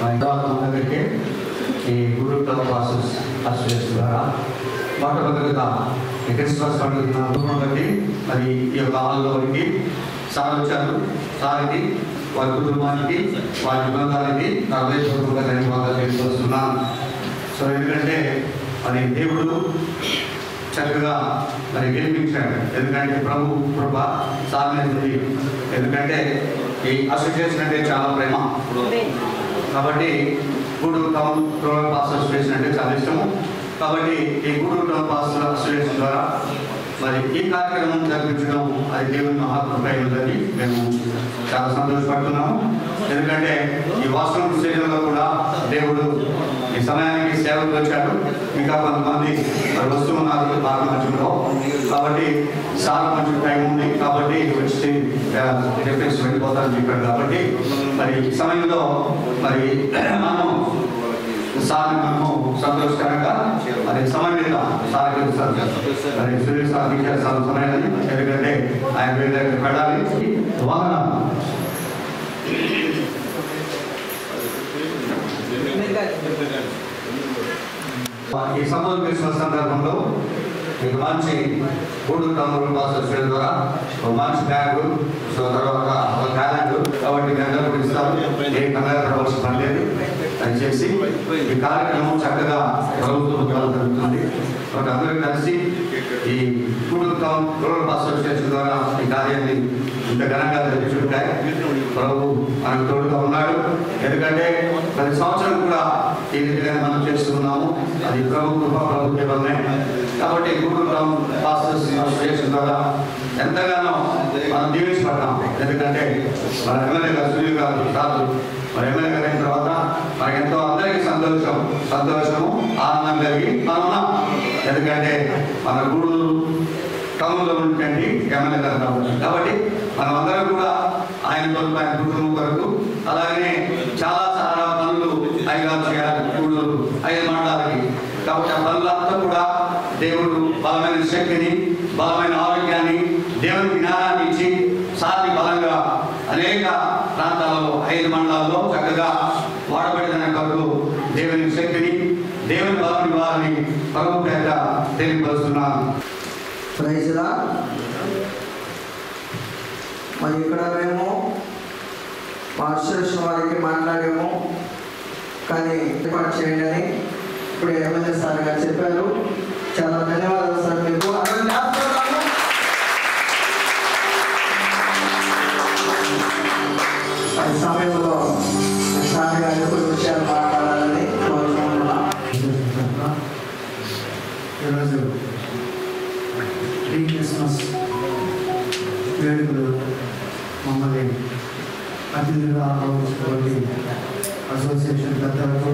దగ్గరికి ఈ గురు passes association ద్వారా మొట్టమొదటిగా ఈ క్రిస్మస్ పండుగ రూపం బట్టి మరి ఈ యొక్క హాల్లోకి సార్ వచ్చారు. సార్కి వారి కుటుంబానికి వారి బృందానికి నా హృదయపూర్వకంగా ధన్యవాదాలు తెలియజేస్తున్నాను. సో ఎందుకంటే మరి దేవుడు చక్కగా మరి గెలిపించాడు. ఎందుకంటే ప్రభు కృప సాధనది. ఎందుకంటే ఈ అసోసియేషన్ అంటే చాలా ప్రేమ కాబట్టి Guduru town rural pass association అంటే చాలా ఇష్టము. కాబట్టి ఈ గూడూరు టౌన్ పాస్ అసోసియేషన్ ద్వారా మరి ఈ కార్యక్రమం జరిపించడం అది దేవుని మహాకృప ఉందని మేము చాలా సంతోషపడుతున్నాము. ఎందుకంటే ఈ వాస్తవం స్టేషన్లో కూడా దేవుడు ఈ సమయానికి సేవకు వచ్చాడు. ఇంకా కొంతమంది మరి వస్తున్నారు మార్గంలో. కాబట్టి చాలా మంచి టైం ఉంది కాబట్టి వచ్చి రిఫరెన్స్ వెళ్ళిపోతాను చెప్పాడు. కాబట్టి మరి ఈ సమయంలో మరి మనం సార్ మనము సంతోషకరంగా మరి సమన్విత సార్ మరి సూర్య సార్ సమయం ఎందుకంటే ఆయన వేరే దగ్గర వెళ్ళాలి. వాహనం ఈ సంబంధ క్రిస్మస్ సందర్భంలో మీకు మంచి Guduru town rural pass association ద్వారా మంచి బ్యాగు, సో తర్వాత క్యాలెండర్ కాబట్టి గంటలు కూడా ఇస్తారు. ఏ కంగారు పడవలసిన పని లేదు. దయచేసి ఈ కార్యక్రమం చక్కగా ప్రభుత్వం జరుగుతుంది. కాబట్టి అందరూ కలిసి ఈ Guduru town rural pass association ద్వారా ఈ కార్యాన్ని ఇంత ఘనంగా జరిపించుకుంటాయి. ప్రభు మనకు తోడుగా ఉన్నాడు. ఎందుకంటే ప్రతి సంవత్సరం కూడా ఈ రీతిగా మనం చేస్తున్నాము. అది ప్రభు కృప ప్రభుత్వమే. కాబట్టి గూడూరు టౌన్ పాస్ అసోసియేషన్ ద్వారా ఎంతగానో మనం దీవించబడ్డాం. ఎందుకంటే మన ఎమ్మెల్యే గారు సూర్య గారు కాదు మరి ఎమ్మెల్యే గారు అయిన తర్వాత మనకి ఎంతో అందరికీ సంతోషము ఆనందం కలిగి మనం ఉన్నాం. ఎందుకంటే మన గూడూరు టౌన్లో ఉన్నటువంటి ఎమ్మెల్యే గారు కాబట్టి మనం అందరం కూడా ఆయన కొరకు ఆయన కుటుంబం కొరకు అలాగే చాలా చాలా పనులు ఐగారు చేయాలి గూడూరు 5 మండలాలకి. కాబట్టి ఆ పనులంతా కూడా దేవుడు బలమైన శక్తిని బలమైన ఆరోగ్యాన్ని దేవుని జ్ఞానాన్ని ఇచ్చి సాటి బలంగా అనేక ప్రాంతాలలో 5 మండలాల్లో చక్కగా వాడబడిన కొరకు దేవుని శక్తిని దేవుని బలం వారిని ప్రభు పేద తెలియపరుస్తున్నాను. ప్రైజ్లా మరి ఇక్కడ మేము మా అసోసియేషన్ వారికి మాట్లాడాము. కానీ ఏర్పాటు చేయండి అని ఇప్పుడు ఎమ్మెల్యే సార్ గారు చెప్పారు. చాలా ధన్యవాదాలు సార్ మీకు. ఈ సమయంలో సార్ గారు కొన్ని విషయాలు మాట్లాడాలని కోరుకుంటున్నాం. ఈరోజు ప్రీ క్రిస్మస్ వేడుకలు మమ్మల్ని అతిథిగా ఆహ్వానించినటువంటి అసోసియేషన్ పెద్దలకు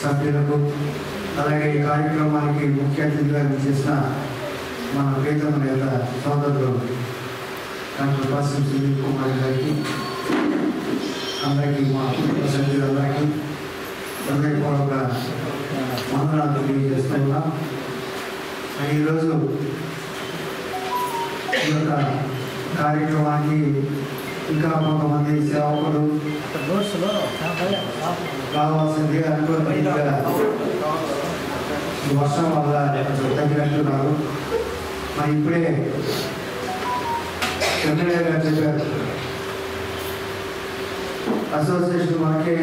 సభ్యులకు అలాగే ఈ కార్యక్రమానికి ముఖ్య అతిథిగా చేసిన మన ప్రీతమ నేత సోదరులు డాక్టర్ బాసం సునీల్ కుమార్ గారికి అందరికీ మా కుటుంబ సభ్యులందరికీ హృదయపూర్వక వందనాలు తెలియజేస్తున్నాం. ఈరోజు ఈ యొక్క కార్యక్రమానికి ఇంకా కొంతమంది సేవకులు కావాల్సింది అనుకోని వర్షం వల్ల తగ్గినట్టున్నారు. మరి ఇప్పుడే ఎమ్మెల్యే గారు చెప్పారు అసోసియేషన్ మనకే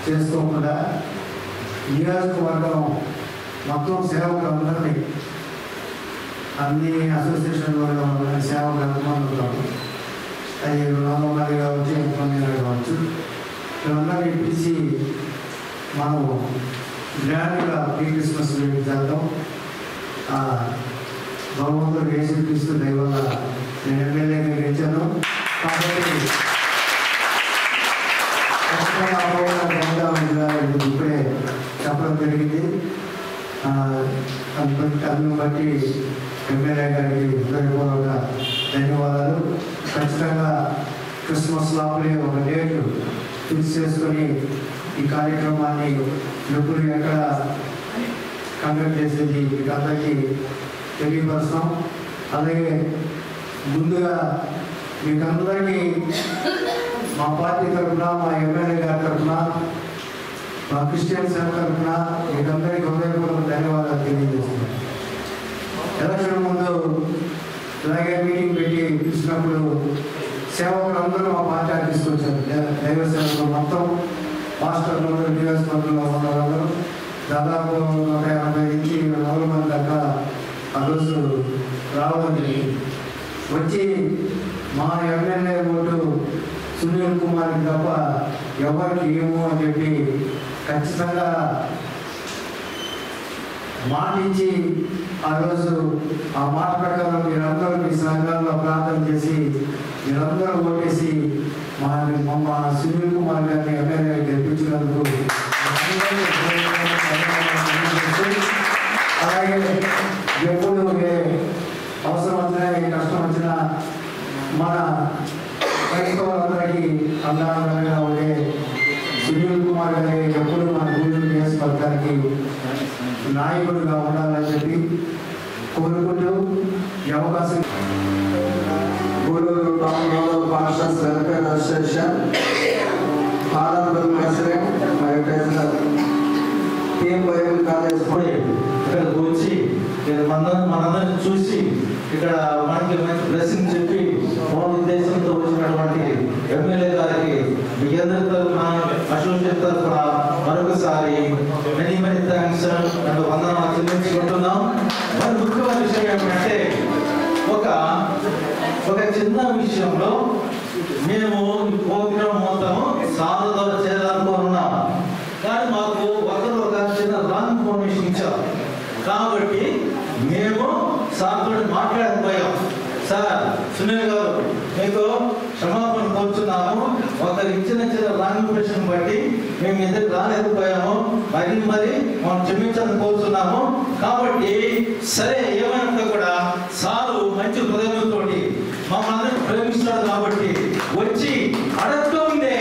చేసుకోకుండా నియోజకవర్గం మొత్తం సేవకులందరినీ అన్ని అసోసియేషన్ సేవకులు ఉంటాము. అది 400 మంది కావచ్చు 800 మంది కావచ్చు. వీళ్ళందరినీ పిలిచి మనం గ్రాండ్గా ప్రీ క్రిస్మస్ చేద్దాం. భగవంతుడు యేసుక్రీస్తు దయ వల్ల నేను ఎమ్మెల్యేగా గెలిచాను. కాబట్టి ఇప్పుడే చెప్పడం జరిగింది. అందుని బట్టి ఎమ్మెల్యే గారికి హృదయపూర్వక ధన్యవాదాలు. ఖచ్చితంగా క్రిస్మస్ లోపలే ఒక డేట్ ఫిక్స్ చేసుకొని ఈ కార్యక్రమాన్ని ఎప్పుడు ఎక్కడ కండక్ట్ చేసేది మీకు అందరికీ తెలియపరుస్తాం. అలాగే ముందుగా మీకు అందరికీ మా పార్టీ తరఫున మా ఎమ్మెల్యే గారి తరఫున మా క్రిస్టియన్ సేవ తరఫున మీకందరికీ హృదయపూర్వక ధన్యవాదాలు తెలియజేస్తున్నాను. ఎలక్షన్ ముందు ఇలాగే మీటింగ్ పెట్టి ఇచ్చినప్పుడు సేవకులందరూ మా పార్టీ తీసుకొచ్చారు. దైవ సేవకులు మొత్తం మాస్టర్లు నియోజకవర్గంలో ఉన్న వాళ్ళందరూ దాదాపు 180 నుంచి 400 మంది దాకా ఆ రోజు రావడం జరిగింది. వచ్చి మా ఎమ్మెల్యే ఓటు సునీల్ కుమార్కి తప్ప ఎవరికి ఏమో అని చెప్పి ఖచ్చితంగా మాటించి ఆ రోజు ఆ మాట ప్రకారం మీరందరూ మీ సంఘాల్లో ప్రార్థన చేసి మీరందరూ ఓటేసి మా సునీల్ కుమార్ గారిని ఎమ్మెల్యే గెలిపించినందుకు అలాగే ఎప్పుడు అవసరం వచ్చినా ఏ కష్టం వచ్చినా మన క్రైస్తవులందరికీ అందాలంగా ఉండే సునీల్ కుమార్ గారి ఎప్పుడు మన గూడూరు నియోజకవర్గానికి నాయకుడిగా ఉండాలని చెప్పి కోరుకుంటూ ఈ అవకాశం గూడూరు టౌన్లో పాస్టర్స్ వెల్ఫేర్ అసోసియేషన్ ఆనందం ప్రెసిడెంట్ మరియు ట్రెజరర్ టీమ్ బైబిల్ కాలేజ్ ఇక్కడికి వచ్చి మనందరిని చూసి ఇక్కడ మనకి మంచి బ్లెస్సింగ్ చెప్పి మౌన ఉద్దేశంతో వచ్చినటువంటి ఎమ్మెల్యే గారికి మీ అందరి తరఫున అసోసియేషన్ తరఫున మరొకసారి మెనీ థ్యాంక్స్ అండ్ వందనాలు చెల్లించుకుంటున్నాం. మరి ముఖ్యమైన విషయం ఏమిటంటే ఒక చిన్న విషయంలో మేము ఈ ప్రోగ్రామ్ మొత్తం సాధన చేయాలనుకున్నాం. కానీ మాకు ఒక చిన్న రాంగ్ ఇన్ఫర్మేషన్ ఇచ్చారు. కాబట్టి మేము సార్తో మాట్లాడకపోయాం. సార్ సునీల్ గారు మీకు క్షమాపణ కోరుచున్నాము. ఒకరు ఇచ్చిన రాంగ్ ఇంప్రెషన్ బట్టి మేము ఎందుకు రాలేకపోయాము. మరి మనం క్షమించాలని కోరుతున్నాము. కాబట్టి సరే ఏమైనా కూడా సారు మంచి హృదయంతో మమ్మల్ని ప్రేమిస్తున్నాడు కాబట్టి వచ్చి అడగతో ఉండే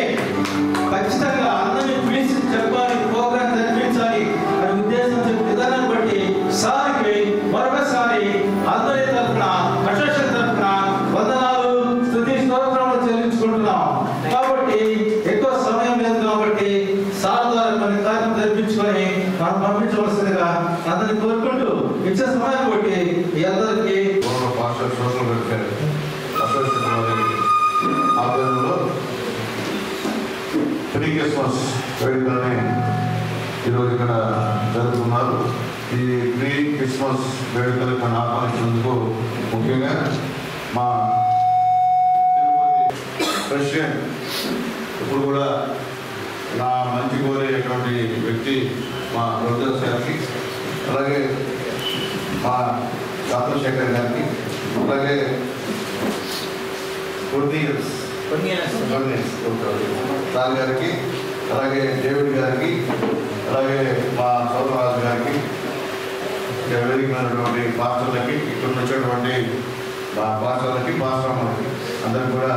ఖచ్చితంగా అందరినీ పిలిచి చెప్పాలి, ప్రోగ్రాం జరిపించాలి అనే ఉద్దేశం విధానాన్ని బట్టి సార్కి మరొకసారి అందరి తరఫున అసోసియేషన్ తరఫున వందనాలు స్తుతి స్తోత్రాలు చెల్లించుకుంటున్నాం. కాబట్టి ఎక్కువ సమయం లేదు కాబట్టి సార్ ద్వారా కొన్ని కార్యక్రమం జరిపించుకొని మనం పంపించవలసిందిగా అందరినీ కోరుకుంటూ ఇచ్చే సమయం బట్టి ఈ అందరికీ ఆధ్వర్యంలో ప్రీ క్రిస్మస్ వేడుకల్ని ఈరోజు ఇక్కడ జరుపుకున్నారు. ఈ ప్రీ క్రిస్మస్ వేడుకలు ఇక్కడ ఆహ్వానించినందుకు ముఖ్యంగా మా తిరుపతి ప్రెసిడెంట్ ఇప్పుడు కూడా నా మంచి కోరేటువంటి వ్యక్తి మా ప్రొఫెసర్ గారికి, అలాగే మా చంద్రశేఖర్ గారికి, అలాగే సార్ గారికి, అలాగే డేవిడ్ గారికి, అలాగే మా సౌరరాజు గారికి, వేదికమైనటువంటి పాస్టర్లకి, ఇక్కడ వచ్చేటువంటి మా పాస్టర్లకి, పాస్టర్లకి అందరికి కూడా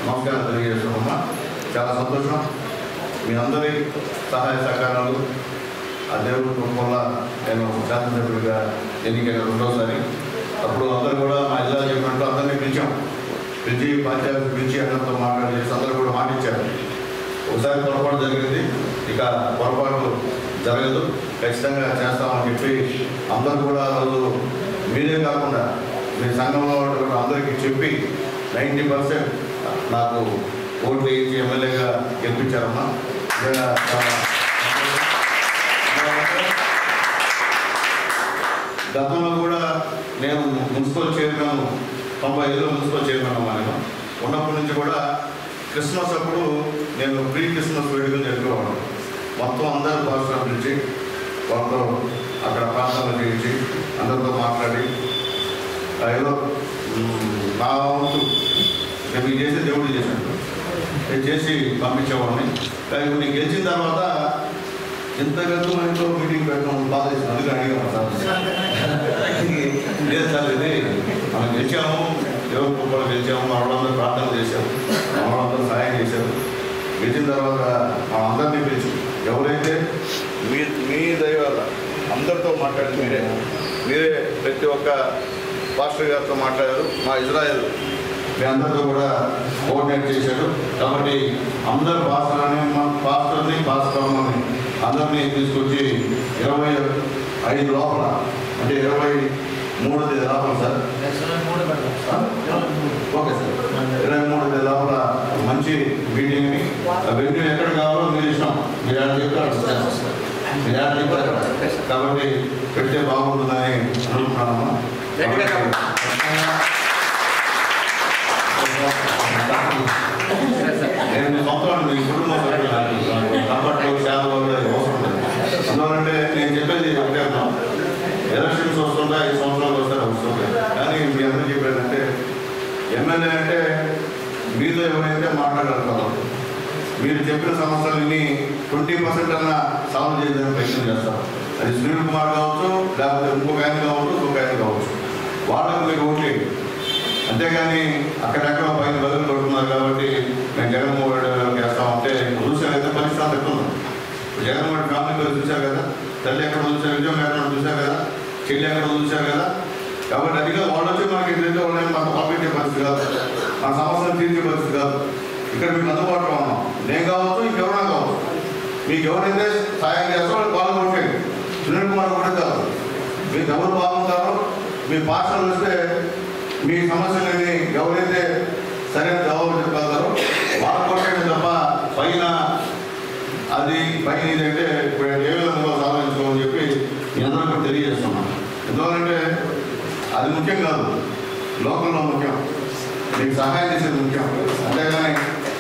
నమస్కారం తెలియజేస్తున్నామా. చాలా సంతోషం. మీ అందరి సహాయ సహకారాలు ఆ దేవుడి కృప వల్ల నేను శాసనసభ్యుడిగా ఎన్నికైన రెండోసారి. అప్పుడు అందరూ కూడా మా జిల్లా చెప్పినట్టు అందరినీ పిలిచి పంచాయతీ పిలిచి అందరితో మాట్లాడి అందరూ కూడా మాటిచ్చారు. ఒకసారి పొరపాటు జరిగింది, ఇక పొరపాటు జరగదు, ఖచ్చితంగా చేస్తామని చెప్పి అందరూ కూడా వాళ్ళు మీరే కాకుండా మీ సంఘంలో కూడా అందరికీ చెప్పి 90% నాకు ఓట్లు వేసి ఎమ్మెల్యేగా గెలిపించారమ్మా. గతంలో కూడా నేను మున్సిపల్ చైర్మన్ 95లో మున్సిపల్ చైర్మన్ అమ్మాను. ఉన్నప్పటి నుంచి కూడా క్రిస్మస్ అప్పుడు నేను ప్రీ క్రిస్మస్ వేడుకలు జరుపుకోవడం మొత్తం అందరూ పాస్టర్ పిలిచి వాళ్ళతో అక్కడ ప్రార్థనలు చేయించి అందరితో మాట్లాడి ఏదో నా వంతు నేను చేసి దేవుడు చేశాను నేను చేసి పంపించేవాడిని. కానీ నేను గెలిచిన తర్వాత ఎంత గతంలో మీటింగ్ పెట్టడం బాధ చేసిన అందుకు అడిగాము సార్. లేదు సార్, ఇది మనం గెలిచాము, దేవుడు కృపలో గెలిచాము, మనవాళ్ళందరూ ప్రార్థన చేశాము, మనవాళ్ళందరూ సహాయం చేశారు. గెలిచిన తర్వాత మన అందరినీ పిలిచి ఎవరైతే మీ దయ వల్ల అందరితో మాట్లాడి మీరే ప్రతి ఒక్క పాస్టర్ గారితో మాట్లాడారు. మా ఇజ్రాయెల్ మీ అందరితో కూడా కోఆర్డినేట్ చేశాడు. కాబట్టి అందరు పాస్టర్ని పాస్టర్ని అందరినీ తీసుకొచ్చి 25 లోపల అంటే 23 తేదీ లోపల సార్ ఓకే సార్ 23 తేదీ లోపల మంచి మీటింగ్ని వెన్యూ ఎక్కడ కావాలో మీరు ఇష్టం మీరు ఎలా చెప్తారు మీరు ఎలా చెప్తారు కాబట్టి పెడితే బాగుంటుందని అనుకుంటున్నాము. నేను సొంతం మీ కుటుంబ సభ్యులు కంఫర్ట్లు సేవలు అవసరం లేదు. అందువలంటే నేను చెప్పేది ఒకటే అన్నాం, ఎలక్షన్స్ వస్తుంటాయి 5 సంవత్సరాలు వస్తుంటాయి. కానీ మీ అందరూ చెప్పేదంటే ఎమ్మెల్యే అంటే మీతో ఎవరైతే మాట్లాడగలుగుతారో మీరు చెప్పిన సమస్యలని 20% అన్నా సాల్వ్ చేయడానికి ప్రయత్నం చేస్తారు. అది సునీల్ కుమార్ కావచ్చు, లేకపోతే ఇంకొక ఆయన కావచ్చు, ఇంకొక ఆయన కావచ్చు, వాళ్ళకి మీరు ఓకే. అంతేగాని అక్కడెక్కడ పైన బదులు కొడుతున్నారు కాబట్టి మేము జగన్మోహన్ రెడ్డి గారికి వేస్తామంటే చూసారు కదా పరిస్థితి పెట్టుకున్నాం. జగన్మోహన్ రెడ్డి ఫ్యామిలీ పేరు చూశారు కదా, తల్లి ఎక్కడ చూశారు, విజయం ఎక్కడ చూశారు కదా, చెల్లి ఎక్కడ చూశారు కదా. కాబట్టి అదిగా వాళ్ళు వచ్చి మనకి ఏంటంటే వాళ్ళని మాకు పంపించే పరిస్థితి కాదు, మన సమస్యను తీర్చే పరిస్థితి కాదు. ఇక్కడ మీకు అందుబాటులో ఉన్నాం. నేను కావచ్చు, ఇంకెవరైనా కావచ్చు, మీకు ఎవరైతే సాయం చేస్తారో వాళ్ళు పాల్గొంటండి. సునీల్ కుమార్ కూడా కాదు, మీకు ఎవరు బాగుంటారో మీ పాఠశాలలు వస్తే మీ సమస్యలని ఎవరైతే సరైన జవాబు చెప్పగలుగుతారో వాళ్ళు కొట్టండి తప్ప పైన అది పైన ఇదంటే ఇప్పుడు ఏ విధంగా సాధించుకోమని చెప్పి మీ అందరికీ తెలియజేస్తున్నాను. ఎందుకంటే అది ముఖ్యం కాదు, లోకల్లో ముఖ్యం, మీకు సహాయం చేసేది ముఖ్యం. అంతేగాని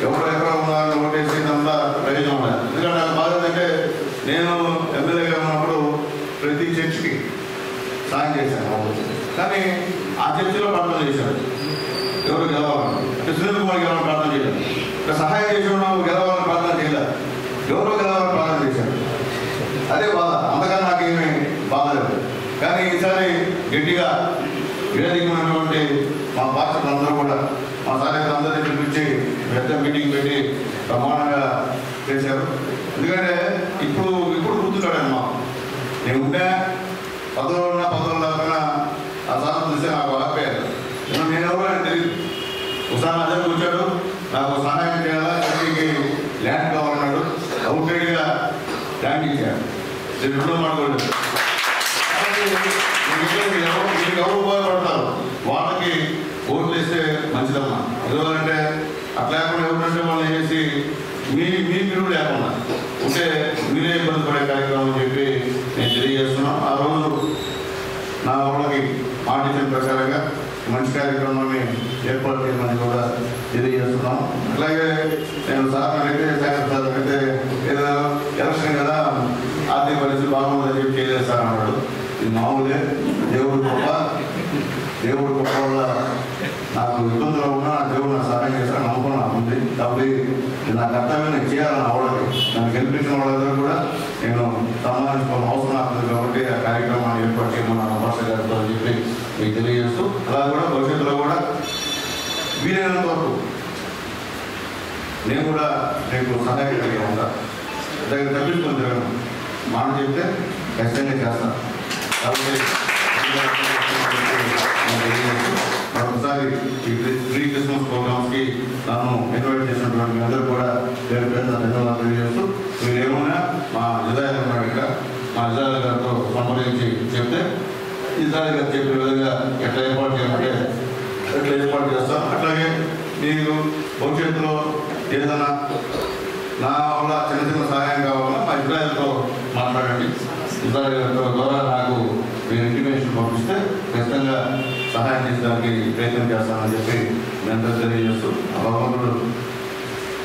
ఎవరు ఎక్కడ ఉన్నారని ఓటేసేదంతా ప్రయోజనం లేదు. ఎందుకంటే నాకు బాధ ఏంటంటే నేను ఎమ్మెల్యేగా ఉన్నప్పుడు ప్రతి చర్చికి సాయం చేశాను, కానీ ఆ చర్చిలో ప్రార్థన చేశాడు ఎవరు గెలవాలని. అంటే సునీల్ కుమార్ గెలవాలని ప్రార్థన చేయలేదు, ఇక్కడ సహాయం చేసేవాడు గెలవాలని ప్రార్థన చేయలేదు, ఎవరో గెలవాలని ప్రార్థన చేశాడు. అదే బాధ, అంతగా నాకేమీ బాధ లేదు. కానీ ఈసారి గట్టిగా వేదికమైనటువంటి మా పార్టీలు అందరూ కూడా మా సార్ అందరినీ పిలిపించి పెద్ద మీటింగ్ పెట్టి ప్రమాణంగా చేశారు. ఎందుకంటే ఇప్పుడు గుర్తుంటాడమ్మా, నేను ఉంటే 10 లేకపోయినా ఆ సార్ చూస్తే నాకు ఆగిపోయారు. నేను ఎవరో తెలియదు. ఒకసారి నా దగ్గర వచ్చాడు, నాకు సహాయం చేయాలా, చర్చికి ల్యాండ్ కావాలన్నాడు, అవుట్గా ల్యాండ్ ఇచ్చాడు. నేను ఎప్పుడో మాట్లాడలేదు. మీకు ఎవరు ఉపయోగపడతారు వాళ్ళకి ఓట్లు వేస్తే మంచిదమ్మా. ఎందుకంటే అట్లా లేకుండా ఎవరంటే వాళ్ళు వేసి మీరు లేకుండా ఉంటే మీరే ఇబ్బంది పడే కార్యక్రమం అని చెప్పి నేను తెలియజేస్తున్నాను. ఆ రోజు నా వాళ్ళకి మాట ఇచ్చిన ప్రకారంగా మంచి కార్యక్రమాన్ని ఏర్పాటు చేయమని కూడా తెలియజేస్తున్నాను. అలాగే నేను సార్ అయితే ఏదో ఎలక్షన్ కదా ఆర్థిక పరిస్థితి బాగుందని చెప్పి చేయలేస్తానన్నాడు. ఇది మామూలే, దేవుడు గొప్ప వల్ల నాకు ఇబ్బందులు ఉన్నా దేవుడు నాకు సహాయం చేస్తాను నమ్మకం నాకు ఉంది. కాబట్టి నా కర్తవ్యం నేను చేయాలని వాళ్ళకి నన్ను గెలిపించిన వాళ్ళందరూ కూడా నేను సన్మానించుకోవాలని అవసరం నాకు ఉంది. కాబట్టి ఆ కార్యక్రమాన్ని ఏర్పాటు చేయమని నా భాష గారితో అని చెప్పి మీకు తెలియజేస్తూ, అలా కూడా భవిష్యత్తులో కూడా వీలైనంత వరకు నేను కూడా మీకు సహాయం కలిగి ఉంటాను. దగ్గర తప్పించుకొని తిరగను, మాట చెప్తే ఖచ్చితంగా చేస్తాను. కాబట్టి మరొకసారి ఈ ప్రీ క్రిస్మస్ ప్రోగ్రామ్స్కి నన్ను ఇన్వైట్ చేసినటువంటి మీ అందరూ కూడా పేరు పేరు ధన్యవాదాలు తెలియజేస్తూ, మీరు ఏమైనా మా ఇజ్రాయల్ ఉన్నాడు ఇక్కడ, మా ఇజ్రాయల్ గారితో సంప్రదించి చెప్తే ఇజ్రాయల్ గారు చెప్పే విధంగా ఎట్లా ఏర్పాటు చేయాలంటే ఎట్లా ఏర్పాటు చేస్తాం. అట్లాగే మీరు భవిష్యత్తులో ఏదైనా నా వల్ల చిన్న సహాయం కావాలన్నా మా ఇజ్రాయల్తో మాట్లాడండి. ఇజ్రాయల్ గారితో ద్వారా నాకు మీరు ఇంటిమేషన్ పంపిస్తే ఖచ్చితంగా సహాయం చేయడానికి ప్రయత్నం చేస్తానని చెప్పి మీ అందరూ తెలియజేస్తూ, ఆ భగవంతుడు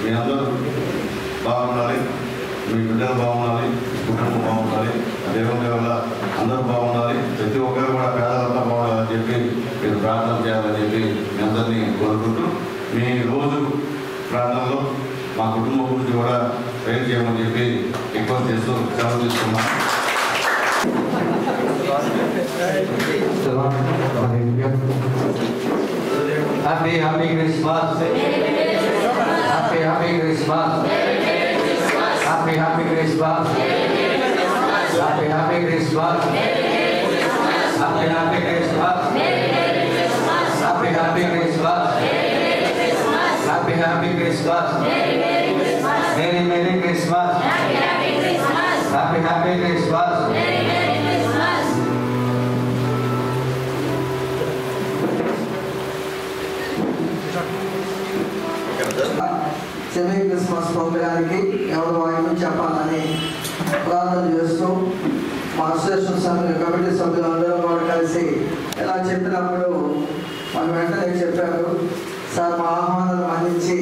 మీ అందరూ బాగుండాలి, మీ బిడ్డలు బాగుండాలి, కుటుంబం బాగుండాలి, దేవుని వల్ల అందరూ బాగుండాలి, ప్రతి ఒక్కరు కూడా పేదలంతా బాగుండాలని చెప్పి మీరు ప్రార్థన చేయాలని చెప్పి మీ అందరినీ కోరుకుంటూ, మీ రోజు ప్రార్థనలో మా కుటుంబం గురించి కూడా ప్రేర్ చేయమని చెప్పి రిక్వెస్ట్ చేస్తూ సెలవు తీసుకున్నాం. Happy Christmas. Happy Christmas. Happy Christmas. Happy Christmas. Happy Christmas. Happy Christmas. Happy Christmas. Merry Christmas. Happy Christmas. Semi Christmas ప్రోగ్రానికి ఎవరు వాయిద్యం చెప్పాలని ప్రార్థన చేస్తూ మా అసోసియేషన్ సభ్యులు కమిటీ సభ్యులందరూ కూడా కలిసి ఇలా చెప్పినప్పుడు మాకు వెంటనే చెప్పారు, సార్ మా ఆహ్వానాలు మన్నించి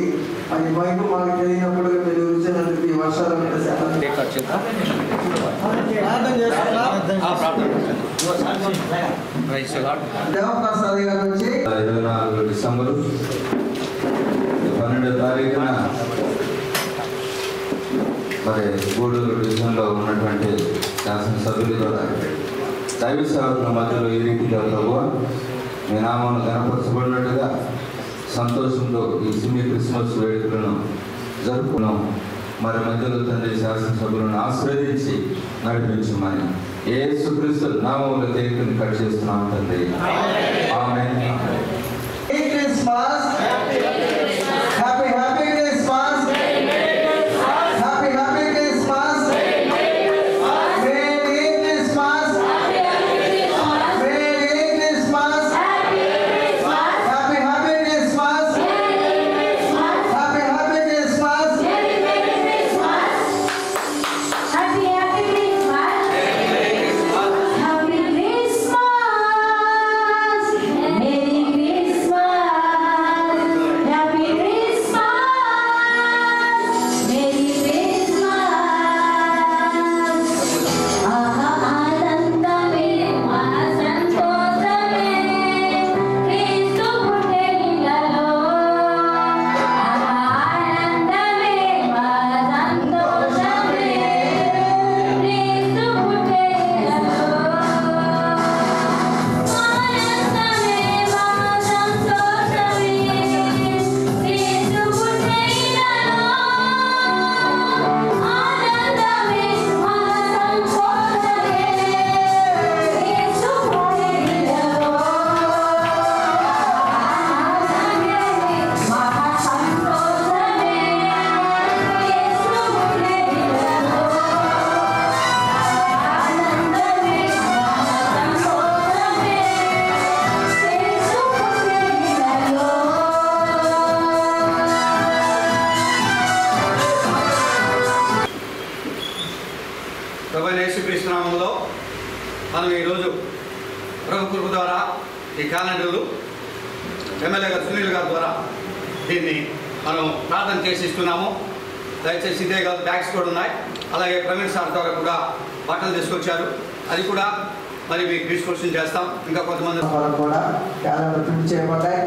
అది వైపు మాకు తెలియనప్పుడు మీరు వచ్చినందుకు ఈ వర్షాలు దేవప్రసాద్ గారి నుంచి 24 డిసెంబరు 12వ తారీఖున మరి గూడూరు డివిజన్లో ఉన్నటువంటి శాసనసభ్యుల ద్వారా దైవ సేవకుల మధ్యలో ఈ రీతిగా ప్రభువా మీ నామమును గణపరచబడినట్టుగా సంతోషంతో ఈ సిమి క్రిస్మస్ వేడుకలను జరుపుకున్నాం. మరి మధ్యలో తండ్రి శాసనసభ్యులను ఆశీర్వదించి నడిపించమని యేసుక్రీస్తు నామములో కేకుని కట్ చేస్తున్నాం తండ్రి. ఆమేన్. యేసుక్రీస్తు నామములో మనం ఈరోజు ప్రభు కృప ద్వారా ఈ క్యాలెండర్లు ఎమ్మెల్యే గారు సునీల్ గారి ద్వారా దీన్ని మనం ప్రార్థన చేసి ఇస్తున్నాము. దయచేసి ఇదే కాదు, బ్యాగ్స్ కూడా ఉన్నాయి. అలాగే ప్రవీణ్ సార్ ద్వారా కూడా బట్టలు తీసుకొచ్చారు, అది కూడా మరి మీకు డిస్ట్రిబ్యూషన్ చేస్తాం. ఇంకా కొంతమంది కూడా క్యాలెండర్ ప్రింట్ చేయబడ్డాయి.